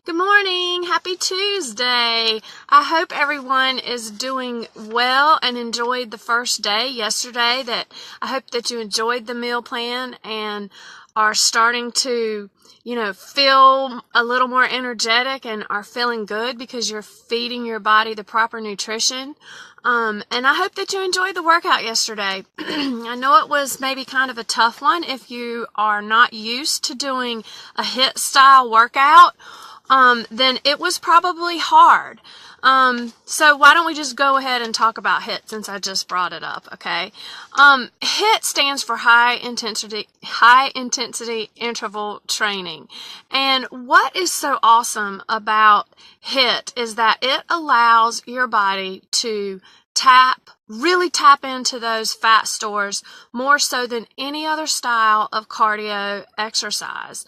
Good morning. Happy Tuesday. I hope everyone is doing well and enjoyed the first day yesterday. I hope that you enjoyed the meal plan and are starting to, feel a little more energetic and are feeling good because you're feeding your body the proper nutrition. And I hope that you enjoyed the workout yesterday. I know it was maybe kind of a tough one if you are not used to doing a HIIT style workout. Then it was probably hard. So why don't we just go ahead and talk about HIIT since I just brought it up, okay? HIIT stands for high intensity interval training. And what is so awesome about HIIT is that it allows your body to really tap into those fat stores more so than any other style of cardio exercise.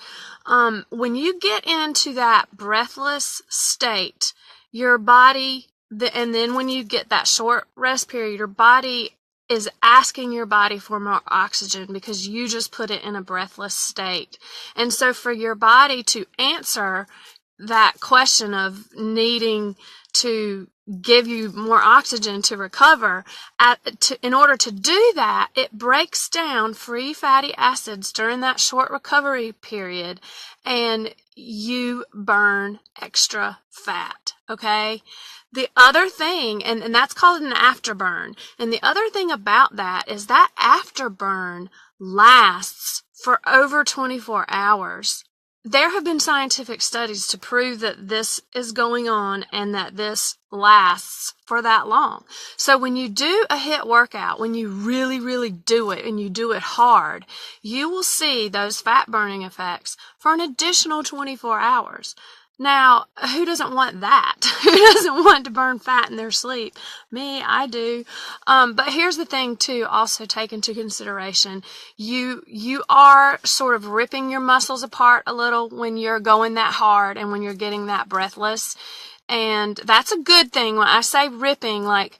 When you get into that breathless state, your body, and then when you get that short rest period, your body is asking your body for more oxygen because you just put it in a breathless state. And so for your body to answer that question of needing to give you more oxygen to recover, in order to do that, it breaks down free fatty acids during that short recovery period, and you burn extra fat, okay? The other thing, and that's called an afterburn, and the other thing about that is that afterburn lasts for over 24 hours. There have been scientific studies to prove that this is going on and that this lasts for that long. So when you do a HIIT workout, when you really, really do it and you do it hard, you will see those fat burning effects for an additional 24 hours. Now, who doesn't want that? Who doesn't want to burn fat in their sleep? Me, I do. But here's the thing too, also take into consideration. You are sort of ripping your muscles apart a little when you're going that hard and when you're getting that breathless. And that's a good thing. When I say ripping, like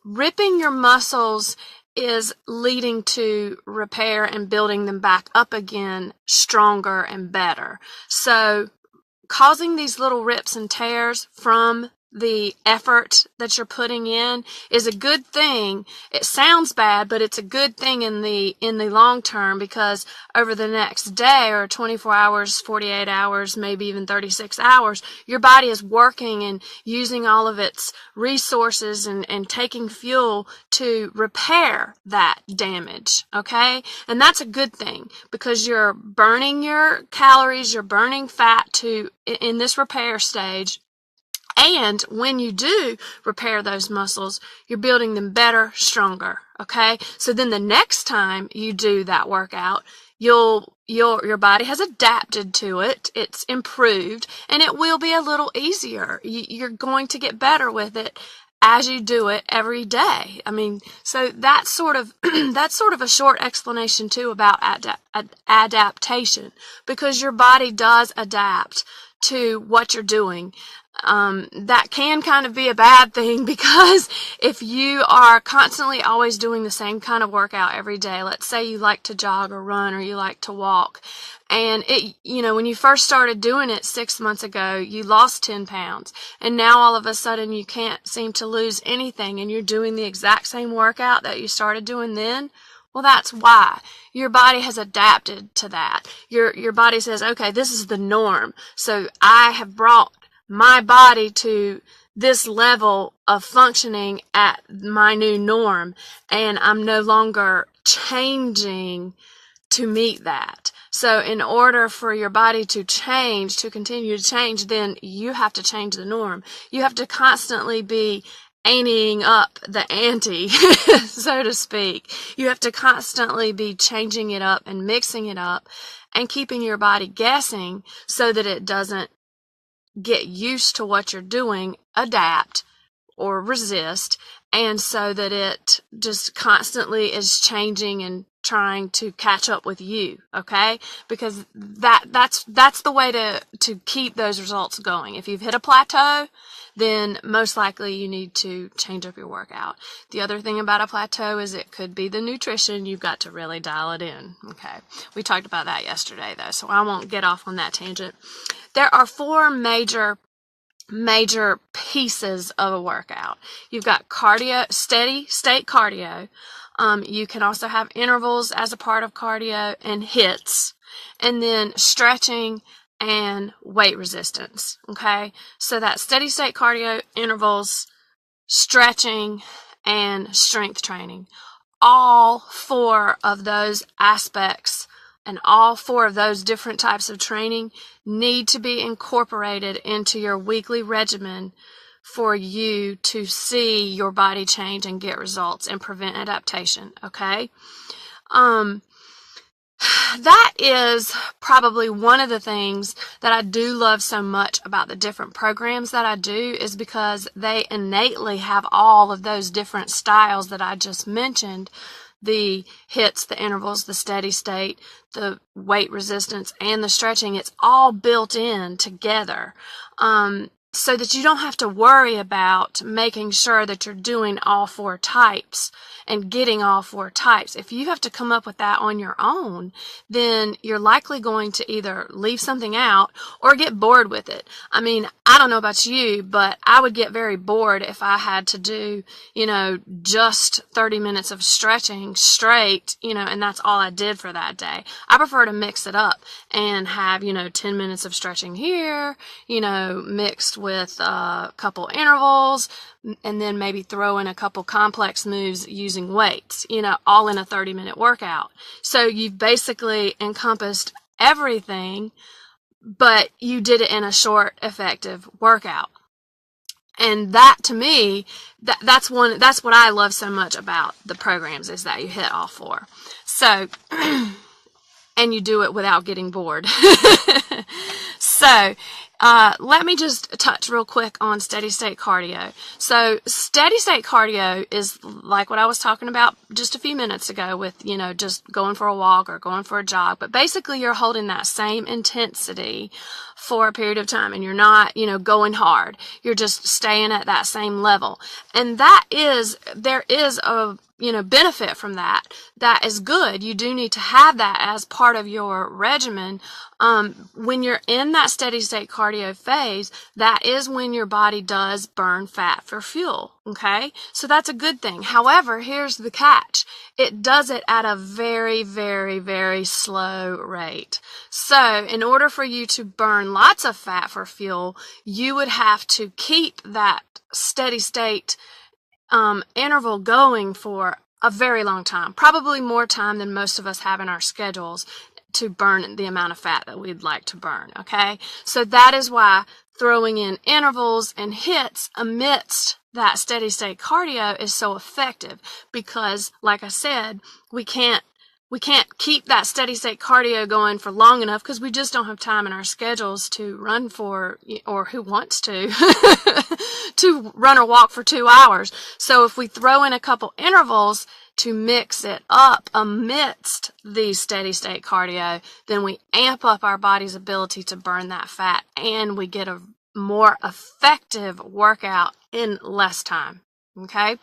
ripping your muscles is leading to repair and building them back up again stronger and better. So causing these little rips and tears from the effort that you're putting in is a good thing. It sounds bad, but it's a good thing in the long term, because over the next day or 24 hours, 48 hours, maybe even 36 hours, your body is working and using all of its resources and taking fuel to repair that damage, okay? And that's a good thing because you're burning your calories, you're burning fat in this repair stage. And when you do repair those muscles, you're building them better, stronger, okay? So then the next time you do that workout, your body has adapted to it, it's improved, and it will be a little easier. You're going to get better with it as you do it every day. I mean, so that's sort of a short explanation too about adaptation, because your body does adapt to what you're doing. That can kind of be a bad thing, because if you are constantly always doing the same kind of workout every day, let's say you like to jog or run or you like to walk, and when you first started doing it 6 months ago, you lost 10 pounds, and now all of a sudden you can't seem to lose anything, and you're doing the exact same workout that you started doing then. Well, that's why. Your body has adapted to that. Your body says, okay, this is the norm. So I have brought my body to this level of functioning at my new norm, and I'm no longer changing to meet that. So in order for your body to change, to continue to change, then you have to change the norm. You have to constantly be aiming up the ante, so to speak. You have to constantly be changing it up and mixing it up and keeping your body guessing so that it doesn't get used to what you're doing, adapt or resist, and so that it just constantly is changing and trying to catch up with you, okay? Because that's the way to keep those results going. If you've hit a plateau, then most likely you need to change up your workout. The other thing about a plateau is it could be the nutrition. You've got to really dial it in, okay? We talked about that yesterday, though, so I won't get off on that tangent. there are four major pieces of a workout. You've got cardio, steady state cardio. You can also have intervals as a part of cardio and HIITs, and then stretching and weight resistance. Okay, so that steady state cardio, intervals, stretching, and strength training. All four of those aspects and all four of those different types of training need to be incorporated into your weekly regimen for you to see your body change and get results and prevent adaptation. Okay? That is probably one of the things that I do love so much about the different programs that I do, is because they innately have all of those different styles that I just mentioned: the HIITs, the intervals, the steady state, the weight resistance, and the stretching. It's all built in together. So that you don't have to worry about making sure that you're doing all four types and getting all four types. If you have to come up with that on your own, then you're likely going to either leave something out or get bored with it. I mean, I don't know about you, but I would get very bored if I had to do, just 30 minutes of stretching straight, and that's all I did for that day. I prefer to mix it up and have, 10 minutes of stretching here, mixed with a couple intervals, and then maybe throw in a couple complex moves using weights, all in a 30-minute workout. So you've basically encompassed everything, but you did it in a short, effective workout. And that, to me, that's what I love so much about the programs, is that you hit all four. So, and you do it without getting bored. So, let me just touch real quick on steady state cardio. So steady state cardio is like what I was talking about just a few minutes ago with, just going for a walk or going for a jog. But basically you're holding that same intensity for a period of time, and you're not, going hard. You're just staying at that same level. And there is a benefit from that. That is good. You do need to have that as part of your regimen. When you're in that steady state cardio phase, that is when your body does burn fat for fuel. Okay? So that's a good thing. However, here's the catch. It does it at a very, very, very slow rate. So in order for you to burn lots of fat for fuel, you would have to keep that steady state interval going for a very long time, probably more time than most of us have in our schedules to burn the amount of fat that we'd like to burn. Okay, so that is why throwing in intervals and HIITs amidst that steady state cardio is so effective, because like I said, we can't keep that steady state cardio going for long enough because we just don't have time in our schedules to run for, or who wants to, to run or walk for 2 hours. So if we throw in a couple intervals to mix it up amidst the steady state cardio, then we amp up our body's ability to burn that fat, and we get a more effective workout in less time. Okay.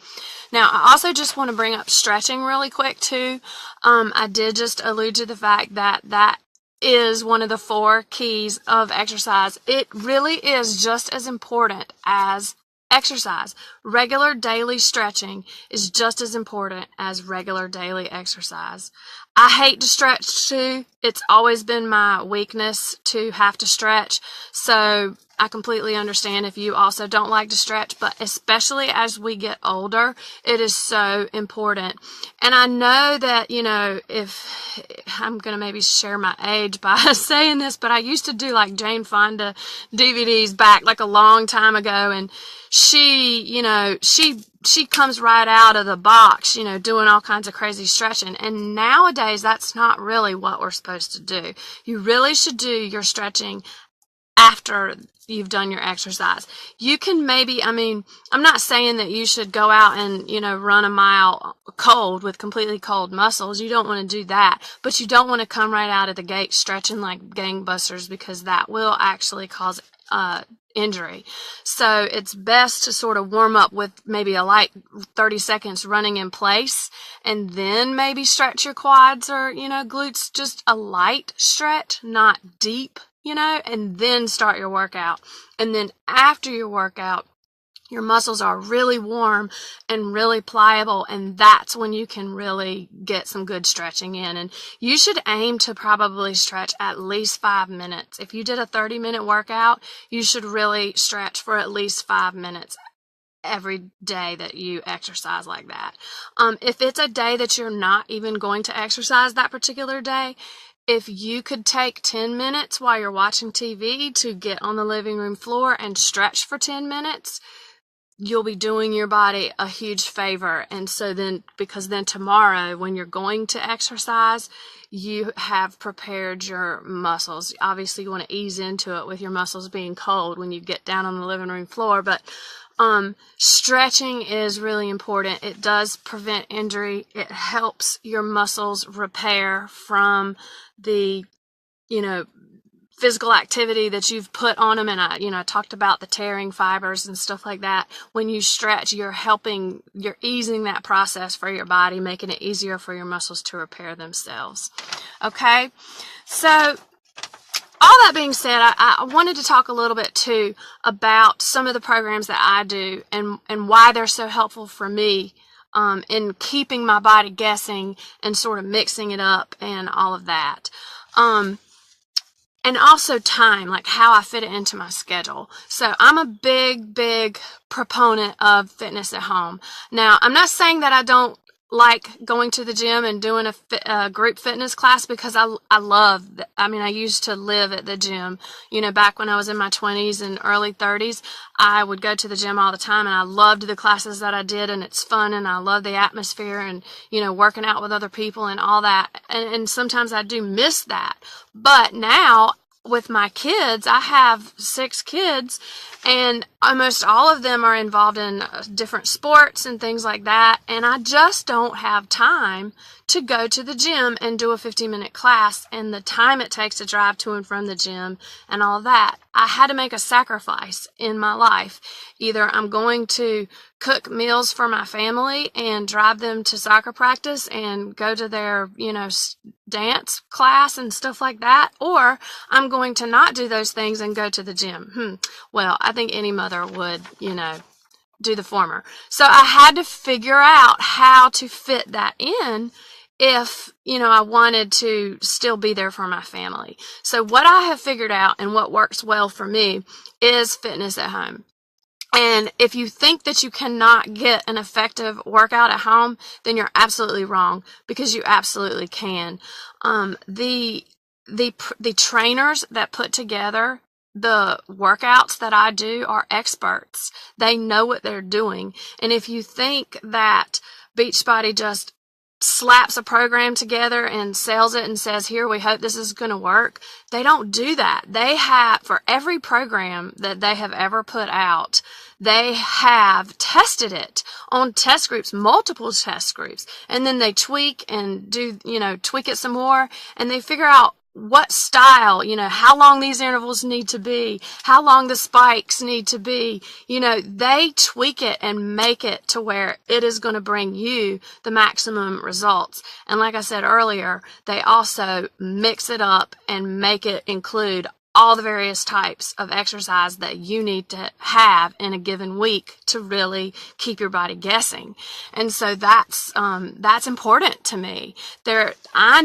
Now, I also just want to bring up stretching really quick too. I did just allude to the fact that that is one of the 4 keys of exercise. It really is just as important as exercise. Regular daily stretching is just as important as regular daily exercise. I hate to stretch too. It's always been my weakness to have to stretch. So I completely understand if you also don't like to stretch, but especially as we get older, it is so important. And I know that, if I'm going to maybe share my age by saying this, but I used to do like Jane Fonda DVDs back like a long time ago, and she comes right out of the box, doing all kinds of crazy stretching. And nowadays, that's not really what we're supposed to do. You really should do your stretching after you've done your exercise. You can maybe, I'm not saying that you should go out and, run a mile cold with completely cold muscles. You don't want to do that. But you don't want to come right out of the gate stretching like gangbusters, because that will actually cause injury. So it's best to sort of warm up with maybe a light 30 seconds running in place, and then maybe stretch your quads or, glutes, just a light stretch, not deep, and then start your workout. And then after your workout, your muscles are really warm and really pliable, and that's when you can really get some good stretching in. And you should aim to probably stretch at least 5 minutes. If you did a 30-minute workout, you should really stretch for at least 5 minutes every day that you exercise like that. If it's a day that you're not even going to exercise that particular day, if you could take 10 minutes while you're watching TV to get on the living room floor and stretch for 10 minutes, you'll be doing your body a huge favor. And so then, because then tomorrow when you're going to exercise, you have prepared your muscles. Obviously you want to ease into it with your muscles being cold when you get down on the living room floor, but stretching is really important. It does prevent injury. It helps your muscles repair from the, physical activity that you've put on them. And I talked about the tearing fibers and stuff like that. When you stretch, you're easing that process for your body, making it easier for your muscles to repair themselves. Okay. So all that being said, I wanted to talk a little bit too about some of the programs that I do and why they're so helpful for me in keeping my body guessing and sort of mixing it up and all of that. And also time, like how I fit it into my schedule. So I'm a big proponent of fitness at home. Now, I'm not saying that I don't like going to the gym and doing a group fitness class, because I used to live at the gym. Back when I was in my 20s and early 30s, I would go to the gym all the time, and I loved the classes that I did, and it's fun, and I love the atmosphere and, working out with other people and all that. And sometimes I do miss that. But now, with my kids, I have 6 kids, and almost all of them are involved in different sports and things like that, and I just don't have time to go to the gym and do a 15-minute class, and the time it takes to drive to and from the gym and all that. I had to make a sacrifice in my life. Either I'm going to cook meals for my family and drive them to soccer practice and go to their, dance class and stuff like that, or I'm going to not do those things and go to the gym. Well, I think any mother would, do the former. So I had to figure out how to fit that in if, I wanted to still be there for my family. So what I have figured out and what works well for me is fitness at home. And if you think that you cannot get an effective workout at home, then you're absolutely wrong, because you absolutely can. The trainers that put together the workouts that I do are experts. They know what they're doing. And if you think that Beachbody just slaps a program together and sells it and says, here, we hope this is going to work, they don't do that. They have, for every program that they have ever put out, they have tested it on test groups, multiple test groups, and then they tweak and tweak it some more, and they figure out what style, how long these intervals need to be, how long the spikes need to be. They tweak it and make it to where it is going to bring you the maximum results. And like I said earlier, they also mix it up and make it include all the various types of exercise that you need to have in a given week to really keep your body guessing. And so that's important to me. I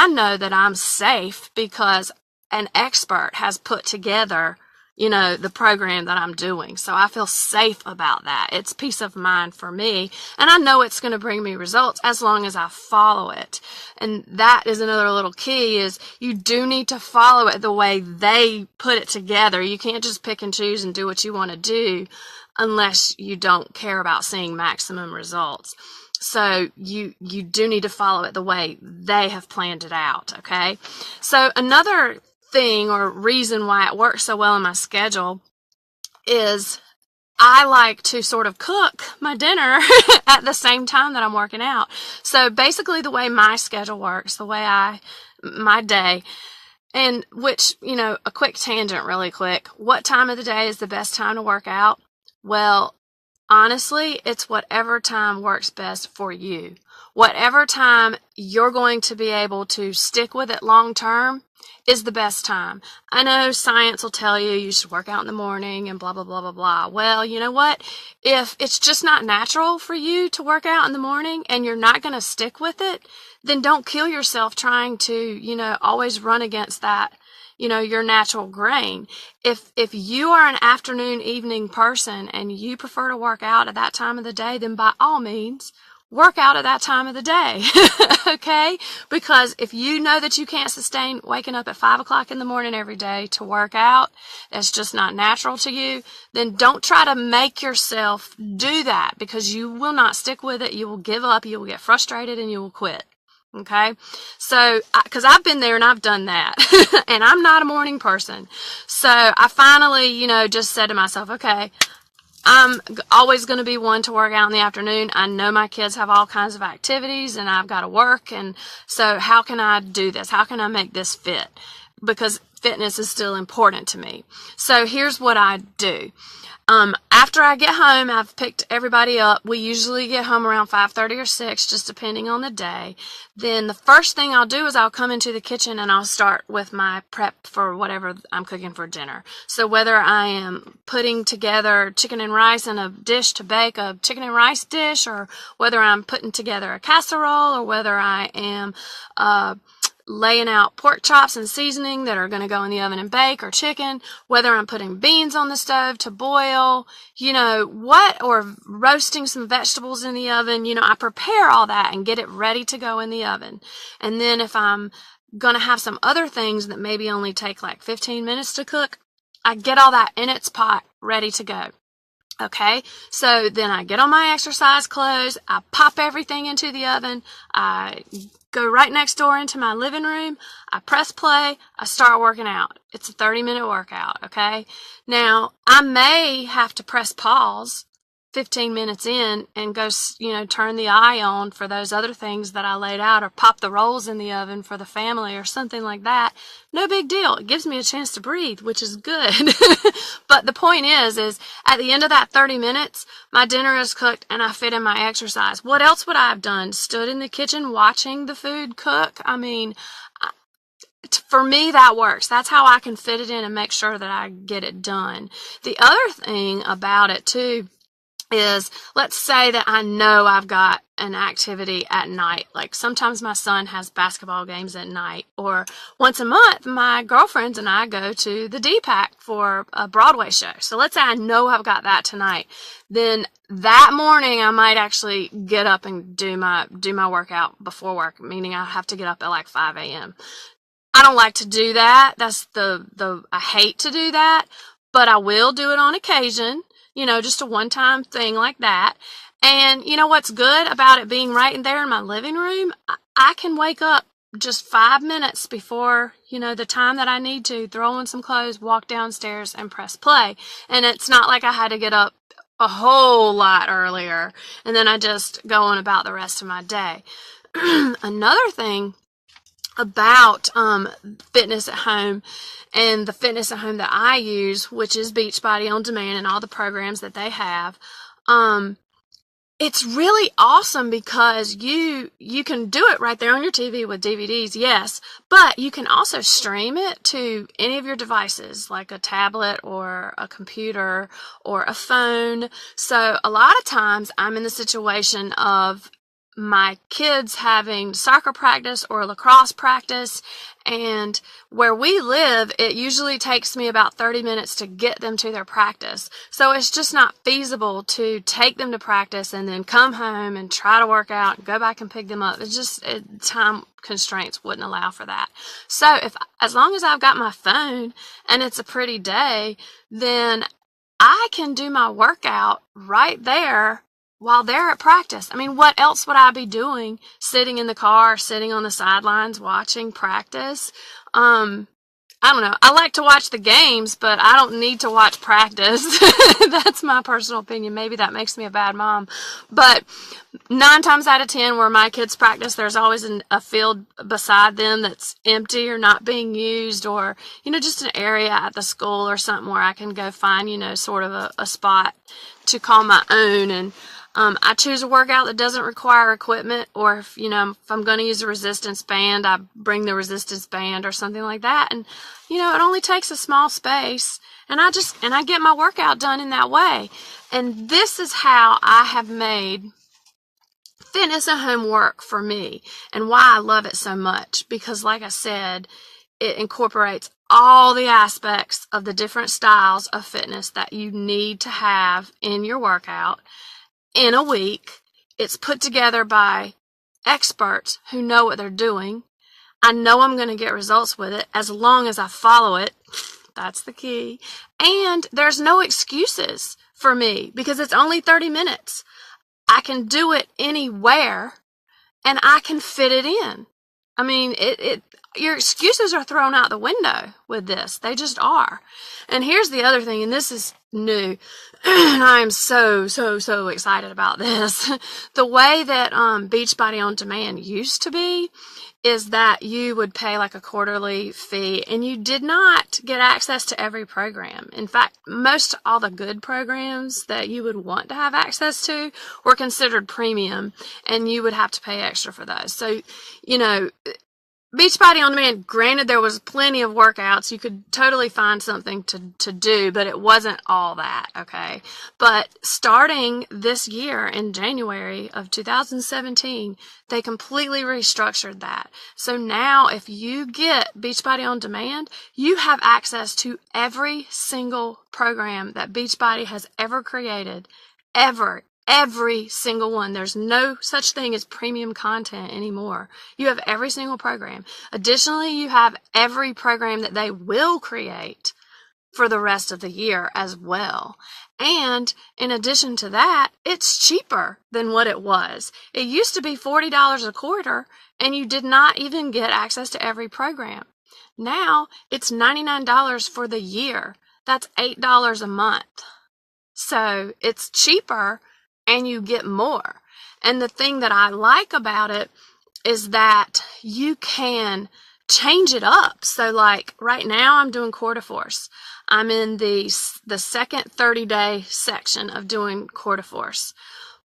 know that I'm safe because an expert has put together, the program that I'm doing. So I feel safe about that. It's peace of mind for me. And I know it's going to bring me results as long as I follow it. And that is another little key, is you do need to follow it the way they put it together. You can't just pick and choose and do what you want to do unless you don't care about seeing maximum results. So you do need to follow it the way they have planned it out. Okay. So another thing or reason why it works so well in my schedule is I like to sort of cook my dinner at the same time that I'm working out. So basically the way my schedule works, my day, and which, a quick tangent really quick. What time of the day is the best time to work out? Well, honestly, it's whatever time works best for you. Whatever time you're going to be able to stick with it long term is the best time. I know science will tell you you should work out in the morning and blah, blah, blah, blah, blah. Well, you know what? If it's just not natural for you to work out in the morning and you're not going to stick with it, then don't kill yourself trying to, always run against that, your natural grain. If you are an afternoon, evening person and you prefer to work out at that time of the day, then by all means, work out at that time of the day. Okay? Because if you know that you can't sustain waking up at 5 o'clock in the morning every day to work out, that's just not natural to you, then don't try to make yourself do that, because you will not stick with it. You will give up, you will get frustrated, and you will quit. Okay? So, because I've been there and I've done that, and I'm not a morning person. So I finally, just said to myself, okay, I'm always going to be one to work out in the afternoon. I know my kids have all kinds of activities and I've got to work. And so how can I do this? How can I make this fit? Because fitness is still important to me. So here's what I do. After I get home, I've picked everybody up. We usually get home around 5:30 or 6, just depending on the day. Then the first thing I'll do is I'll come into the kitchen and I'll start with my prep for whatever I'm cooking for dinner. So whether I am putting together chicken and rice in a dish to bake a chicken and rice dish, or whether I'm putting together a casserole, or whether I am laying out pork chops and seasoning that are going to go in the oven and bake, or chicken, whether I'm putting beans on the stove to boil, or roasting some vegetables in the oven, I prepare all that and get it ready to go in the oven. And then if I'm going to have some other things that maybe only take like 15 minutes to cook, I get all that in its pot ready to go. Okay, so then I get on my exercise clothes, I pop everything into the oven, I go right next door into my living room, I press play, I start working out. It's a 30-minute workout, okay? Now, I may have to press pause 15 minutes in and go, turn the eye on for those other things that I laid out, or pop the rolls in the oven for the family or something like that. No big deal. It gives me a chance to breathe, which is good. But the point is at the end of that 30 minutes, my dinner is cooked and I fit in my exercise. What else would I have done? Stood in the kitchen watching the food cook? I mean, for me, that works. That's how I can fit it in and make sure that I get it done. The other thing about it too is, let's say that I know I've got an activity at night. Like sometimes my son has basketball games at night, or once a month my girlfriends and I go to the DPAC for a Broadway show. So let's say I know I've got that tonight. Then that morning I might actually get up and do my workout before work, meaning I have to get up at like 5 a.m. I don't like to do that. That's I hate to do that, but I will do it on occasion. Just a one-time thing like that. And what's good about it being right in there in my living room? I can wake up just 5 minutes before, the time that I need to, throw on some clothes, walk downstairs, and press play. And it's not like I had to get up a whole lot earlier, and then I just go on about the rest of my day. Another thing about fitness at home, and the fitness at home that I use, which is Beachbody On Demand and all the programs that they have, it's really awesome because you can do it right there on your TV with DVDs, yes, but you can also stream it to any of your devices, like a tablet or a computer or a phone. So a lot of times I'm in the situation of my kids having soccer practice or lacrosse practice, and where we live, it usually takes me about 30 minutes to get them to their practice. So it's just not feasible to take them to practice and then come home and try to work out and go back and pick them up. Time constraints wouldn't allow for that. So as long as I've got my phone and it's a pretty day, then I can do my workout right there while they're at practice. I mean, what else would I be doing sitting in the car, sitting on the sidelines watching practice? I don't know. I like to watch the games, but I don't need to watch practice. That's my personal opinion. Maybe that makes me a bad mom. But 9 times out of 10 where my kids practice, there's always a field beside them that's empty or not being used, or, just an area at the school or something where I can go find, sort of a spot to call my own. And I choose a workout that doesn't require equipment, or if I'm going to use a resistance band, I bring the resistance band or something like that. And, it only takes a small space, and I get my workout done in that way. And this is how I have made fitness at home work for me, and why I love it so much, because like I said, it incorporates all the aspects of the different styles of fitness that you need to have in your workout in a week. It's put together by experts who know what they're doing. I know I'm going to get results with it as long as I follow it. That's the key. And there's no excuses for me, because it's only 30 minutes. I can do it anywhere, and I can fit it in. I mean, your excuses are thrown out the window with this. They just are. And here's the other thing, and this is new, and I am so excited about this. The way that Beachbody On Demand used to be is that you would pay like a quarterly fee, and you did not get access to every program. In fact, most all the good programs that you would want to have access to were considered premium, and you would have to pay extra for those. So, Beachbody On Demand, granted, there was plenty of workouts. You could totally find something to do, but it wasn't all that, okay? But starting this year in January of 2017, they completely restructured that. So now if you get Beachbody On Demand, you have access to every single program that Beachbody has ever created, ever. Every single one. There's no such thing as premium content anymore. You have every single program. Additionally, you have every program that they will create for the rest of the year as well. And in addition to that, it's cheaper than what it was. It used to be $40 a quarter, and you did not even get access to every program. Now it's $99 for the year. That's $8 a month. So it's cheaper, and you get more. And the thing that I like about it is that you can change it up. So like right now I'm doing Quarter-Force. I'm in the second 30-day section of doing Quarter-Force.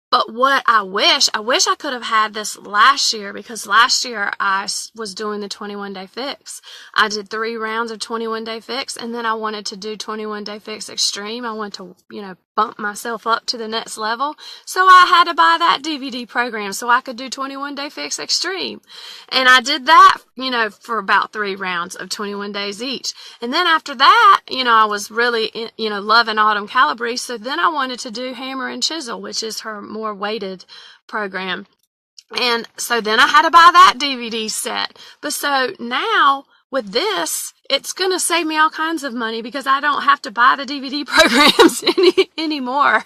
But what I wish I could have had this last year, because last year I was doing the 21-day fix. I did 3 rounds of 21-day fix, and then I wanted to do 21-day fix extreme. I wanted to, bump myself up to the next level. So I had to buy that DVD program so I could do 21-day fix extreme. And I did that, for about 3 rounds of 21 days each. And then after that, I was really, loving Autumn Calabrese. So then I wanted to do Hammer and Chisel, which is her more weighted program. And so then I had to buy that DVD set. But so now with this, it's going to save me all kinds of money, because I don't have to buy the DVD programs anymore,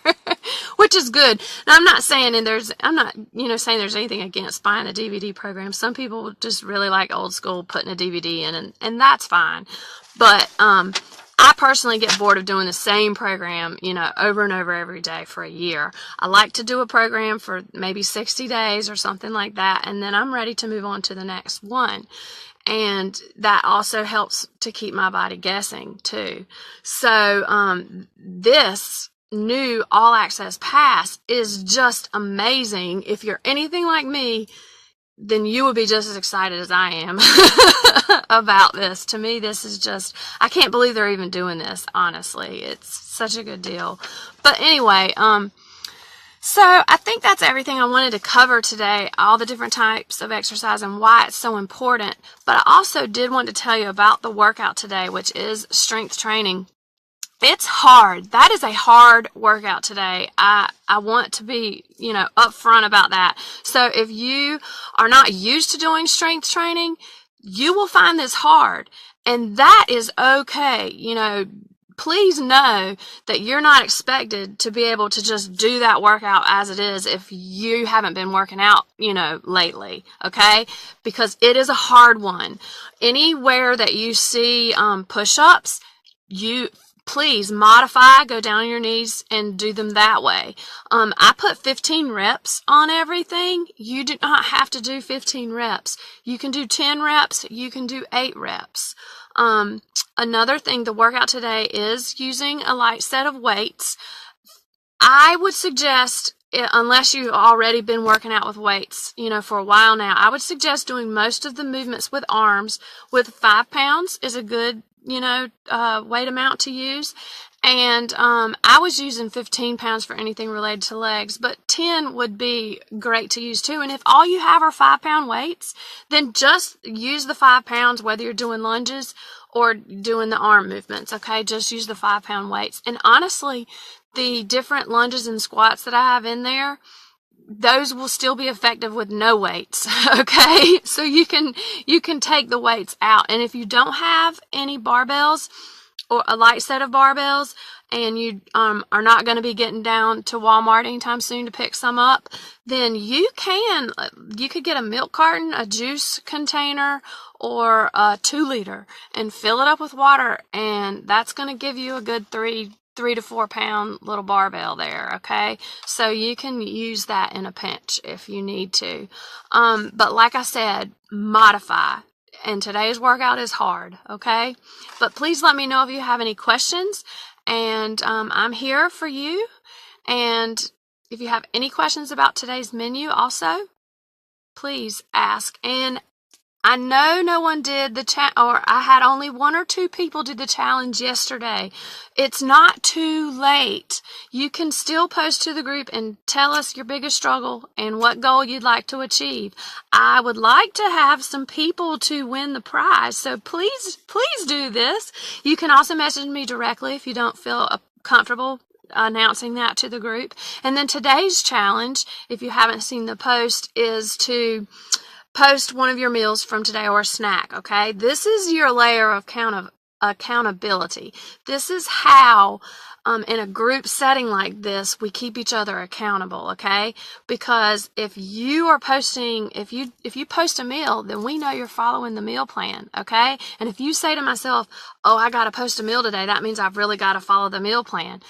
which is good. Now, I'm not saying saying there's anything against buying a DVD program. Some people just really like old school putting a DVD in, and that's fine. But I personally get bored of doing the same program, over and over every day for a year. I like to do a program for maybe 60 days or something like that, and then I'm ready to move on to the next one. And that also helps to keep my body guessing too. So this new All Access Pass is just amazing. If you're anything like me, then you would be just as excited as I am about this. To me, this is just, I can't believe they're even doing this, honestly. It's such a good deal. But anyway, so I think that's everything I wanted to cover today, all the different types of exercise and why it's so important. But I also did want to tell you about the workout today, which is strength training. It's hard. That is a hard workout today. I want to be, upfront about that. So if you are not used to doing strength training, you will find this hard. And that is okay. please know that you're not expected to be able to just do that workout as it is if you haven't been working out, lately, okay? Because it is a hard one. Anywhere that you see push-ups, please modify, go down on your knees and do them that way. I put 15 reps on everything. You do not have to do 15 reps. You can do 10 reps. You can do 8 reps. Another thing, the workout today is using a light set of weights. I would suggest, unless you've already been working out with weights, for a while now, I would suggest doing most of the movements with arms. With 5 pounds is a good weight amount to use. And I was using 15 pounds for anything related to legs, but 10 would be great to use too. And if all you have are 5-pound weights, then just use the 5 pounds, whether you're doing lunges or doing the arm movements, okay? Just use the 5-pound weights. And honestly, the different lunges and squats that I have in there, those will still be effective with no weights, okay? So you can take the weights out. And if you don't have any barbells or a light set of barbells, and you are not going to be getting down to Walmart anytime soon to pick some up, then you could get a milk carton, a juice container, or a 2-liter and fill it up with water, and that's going to give you a good 3 to 4 pound little barbell there, okay? So you can use that in a pinch if you need to. But like I said, modify. And today's workout is hard, okay? But please let me know if you have any questions. And I'm here for you. And if you have any questions about today's menu also, please ask. And I know no one did or I had only 1 or 2 people do the challenge yesterday. It's not too late. You can still post to the group and tell us your biggest struggle and what goal you'd like to achieve. I would like to have some people to win the prize, so please do this. You can also message me directly if you don't feel comfortable announcing that to the group. And then today's challenge, if you haven't seen the post, is to post one of your meals from today or a snack, okay? This is your layer of accountability. This is how, in a group setting like this, we keep each other accountable, okay? Because if you post a meal, then we know you're following the meal plan, okay? And if you say to myself, oh, I got to post a meal today, that means I've really got to follow the meal plan.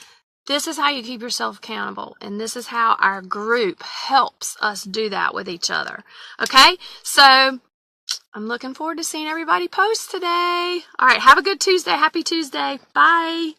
This is how you keep yourself accountable, and this is how our group helps us do that with each other. Okay? So, I'm looking forward to seeing everybody post today. All right, have a good Tuesday. Happy Tuesday. Bye.